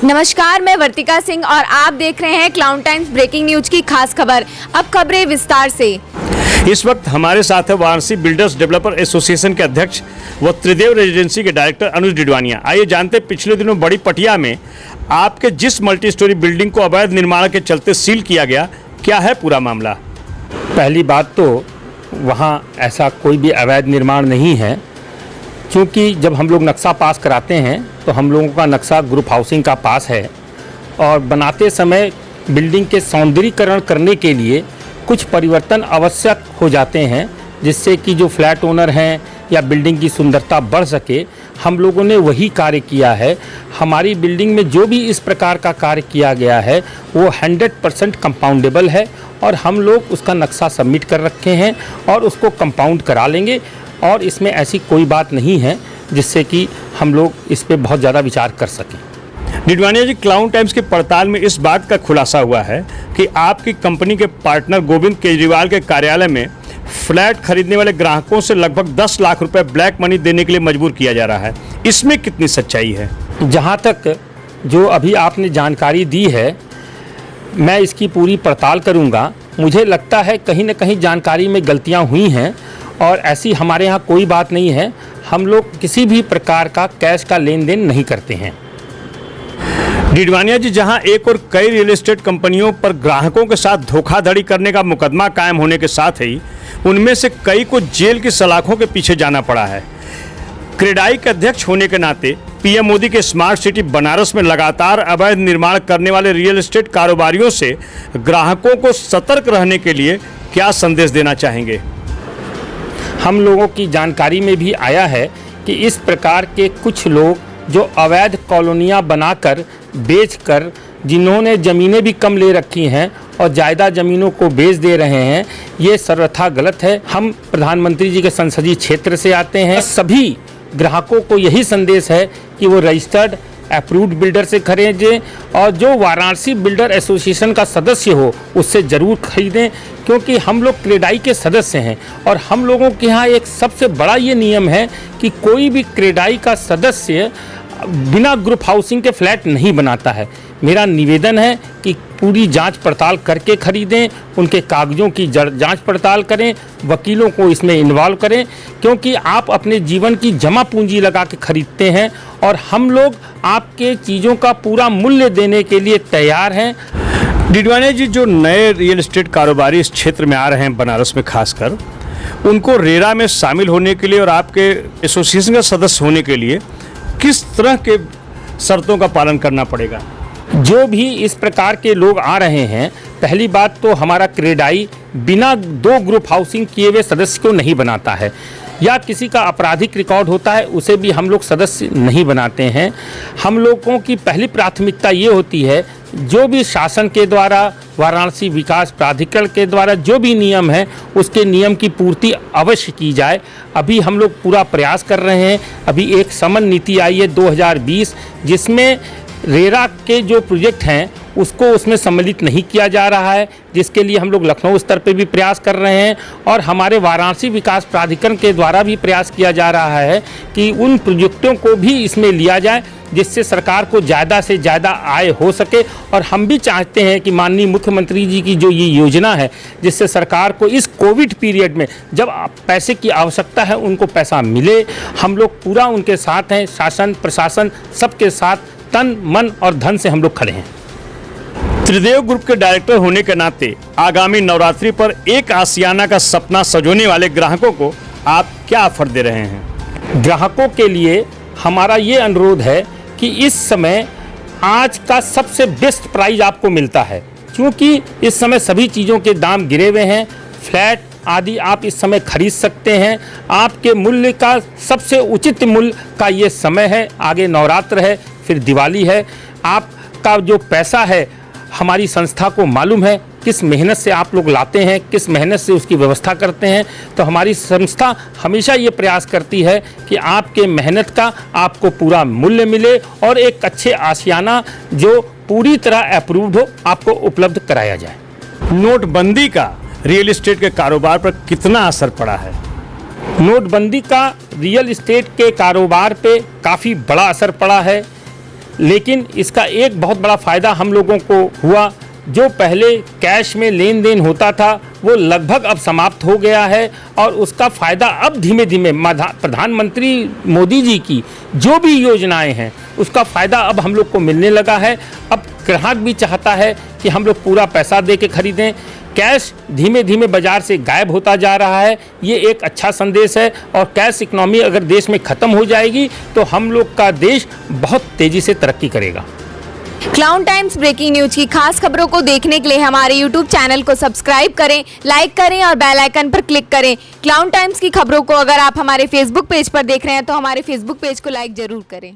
नमस्कार, मैं वर्तिका सिंह और आप देख रहे हैं क्लाउन टाइम्स ब्रेकिंग न्यूज की खास खबर। अब खबरें विस्तार से। इस वक्त हमारे साथ है वाराणसी बिल्डर्स डेवलपर एसोसिएशन के अध्यक्ष व त्रिदेव रेजिडेंसी के डायरेक्टर अनुज डिडवानिया। आइए जानते हैं, पिछले दिनों बड़ी पटिया में आपके जिस मल्टी स्टोरी बिल्डिंग को अवैध निर्माण के चलते सील किया गया, क्या है पूरा मामला? पहली बात तो वहाँ ऐसा कोई भी अवैध निर्माण नहीं है, क्योंकि जब हम लोग नक्शा पास कराते हैं तो हम लोगों का नक्शा ग्रुप हाउसिंग का पास है और बनाते समय बिल्डिंग के सौंदर्यीकरण करने के लिए कुछ परिवर्तन आवश्यक हो जाते हैं, जिससे कि जो फ्लैट ओनर हैं या बिल्डिंग की सुंदरता बढ़ सके। हम लोगों ने वही कार्य किया है। हमारी बिल्डिंग में जो भी इस प्रकार का कार्य किया गया है वो 100% कंपाउंडेबल है और हम लोग उसका नक्शा सबमिट कर रखे हैं और उसको कंपाउंड करा लेंगे और इसमें ऐसी कोई बात नहीं है जिससे कि हम लोग इस पे बहुत ज़्यादा विचार कर सकें। डिडवानिया जी, क्लाउन टाइम्स की पड़ताल में इस बात का खुलासा हुआ है कि आपकी कंपनी के पार्टनर गोविंद केजरीवाल के कार्यालय में फ्लैट खरीदने वाले ग्राहकों से लगभग 10 लाख रुपए ब्लैक मनी देने के लिए मजबूर किया जा रहा है। इसमें कितनी सच्चाई है? जहाँ तक जो अभी आपने जानकारी दी है, मैं इसकी पूरी पड़ताल करूँगा। मुझे लगता है कहीं न कहीं जानकारी में गलतियाँ हुई हैं और ऐसी हमारे यहाँ कोई बात नहीं है। हम लोग किसी भी प्रकार का कैश का लेन देन नहीं करते हैं। डिडवानिया जी, जहां एक और कई रियल एस्टेट कंपनियों पर ग्राहकों के साथ धोखाधड़ी करने का मुकदमा कायम होने के साथ ही उनमें से कई को जेल की सलाखों के पीछे जाना पड़ा है। क्रेडाई के अध्यक्ष होने के नाते पीएम मोदी के स्मार्ट सिटी बनारस में लगातार अवैध निर्माण करने वाले रियल एस्टेट कारोबारियों से ग्राहकों को सतर्क रहने के लिए क्या संदेश देना चाहेंगे? हम लोगों की जानकारी में भी आया है कि इस प्रकार के कुछ लोग जो अवैध कॉलोनियाँ बनाकर बेचकर, जिन्होंने ज़मीनें भी कम ले रखी हैं और ज़्यादा ज़मीनों को बेच दे रहे हैं, ये सर्वथा गलत है। हम प्रधानमंत्री जी के संसदीय क्षेत्र से आते हैं। सभी ग्राहकों को यही संदेश है कि वो रजिस्टर्ड अप्रूव्ड बिल्डर से खरीदें और जो वाराणसी बिल्डर एसोसिएशन का सदस्य हो उससे ज़रूर खरीदें, क्योंकि हम लोग क्रेडाई के सदस्य हैं और हम लोगों के यहाँ एक सबसे बड़ा ये नियम है कि कोई भी क्रेडाई का सदस्य बिना ग्रुप हाउसिंग के फ्लैट नहीं बनाता है। मेरा निवेदन है कि पूरी जांच पड़ताल करके खरीदें, उनके कागज़ों की जांच पड़ताल करें, वकीलों को इसमें इन्वॉल्व करें, क्योंकि आप अपने जीवन की जमा पूंजी लगा के खरीदते हैं और हम लोग आपके चीज़ों का पूरा मूल्य देने के लिए तैयार हैं। डिडवानिया जी, जो नए रियल एस्टेट कारोबारी इस क्षेत्र में आ रहे हैं बनारस में खासकर, उनको रेरा में शामिल होने के लिए और आपके एसोसिएशन का सदस्य होने के लिए किस तरह के शर्तों का पालन करना पड़ेगा? जो भी इस प्रकार के लोग आ रहे हैं, पहली बात तो हमारा क्रेडाई बिना 2 ग्रुप हाउसिंग किए हुए सदस्य को नहीं बनाता है, या किसी का आपराधिक रिकॉर्ड होता है उसे भी हम लोग सदस्य नहीं बनाते हैं। हम लोगों की पहली प्राथमिकता ये होती है, जो भी शासन के द्वारा, वाराणसी विकास प्राधिकरण के द्वारा जो भी नियम है उसके नियम की पूर्ति अवश्य की जाए। अभी हम लोग पूरा प्रयास कर रहे हैं। अभी एक समन नीति आई है 2020, जिसमें रेरा के जो प्रोजेक्ट हैं उसको उसमें सम्मिलित नहीं किया जा रहा है, जिसके लिए हम लोग लखनऊ स्तर पे भी प्रयास कर रहे हैं और हमारे वाराणसी विकास प्राधिकरण के द्वारा भी प्रयास किया जा रहा है कि उन प्रोजेक्टों को भी इसमें लिया जाए, जिससे सरकार को ज़्यादा से ज़्यादा आय हो सके। और हम भी चाहते हैं कि माननीय मुख्यमंत्री जी की जो ये योजना है, जिससे सरकार को इस कोविड पीरियड में जब पैसे की आवश्यकता है उनको पैसा मिले, हम लोग पूरा उनके साथ हैं। शासन प्रशासन सबके साथ तन मन और धन से हम लोग खड़े हैं। त्रिदेव ग्रुप के डायरेक्टर होने के नाते आगामी नवरात्रि पर एक आशियाना का सपना सजोने वाले ग्राहकों को आप क्या ऑफर दे रहे हैं? ग्राहकों के लिए हमारा ये अनुरोध है कि इस समय आज का सबसे बेस्ट प्राइस आपको मिलता है, क्योंकि इस समय सभी चीज़ों के दाम गिरे हुए हैं। फ्लैट आदि आप इस समय खरीद सकते हैं। आपके मूल्य का सबसे उचित मूल्य का ये समय है। आगे नवरात्र है, फिर दिवाली है। आपका जो पैसा है, हमारी संस्था को मालूम है किस मेहनत से आप लोग लाते हैं, किस मेहनत से उसकी व्यवस्था करते हैं। तो हमारी संस्था हमेशा ये प्रयास करती है कि आपके मेहनत का आपको पूरा मूल्य मिले और एक अच्छे आशियाना जो पूरी तरह अप्रूव्ड हो आपको उपलब्ध कराया जाए। नोटबंदी का रियल एस्टेट के कारोबार पर कितना असर पड़ा है? नोटबंदी का रियल एस्टेट के कारोबार पे काफ़ी बड़ा असर पड़ा है। लेकिन इसका एक बहुत बड़ा फ़ायदा हम लोगों को हुआ, जो पहले कैश में लेन देन होता था वो लगभग अब समाप्त हो गया है और उसका फ़ायदा अब धीमे धीमे प्रधानमंत्री मोदी जी की जो भी योजनाएं हैं उसका फ़ायदा अब हम लोग को मिलने लगा है। अब ग्राहक भी चाहता है कि हम लोग पूरा पैसा दे के खरीदें। कैश धीमे धीमे बाज़ार से गायब होता जा रहा है, ये एक अच्छा संदेश है। और कैश इकनॉमी अगर देश में ख़त्म हो जाएगी तो हम लोग का देश बहुत तेज़ी से तरक्की करेगा। क्लाउन टाइम्स ब्रेकिंग न्यूज की खास खबरों को देखने के लिए हमारे यूट्यूब चैनल को सब्सक्राइब करें, लाइक करें और बेल आइकन पर क्लिक करें। क्लाउन टाइम्स की खबरों को अगर आप हमारे फेसबुक पेज पर देख रहे हैं तो हमारे फेसबुक पेज को लाइक जरूर करें।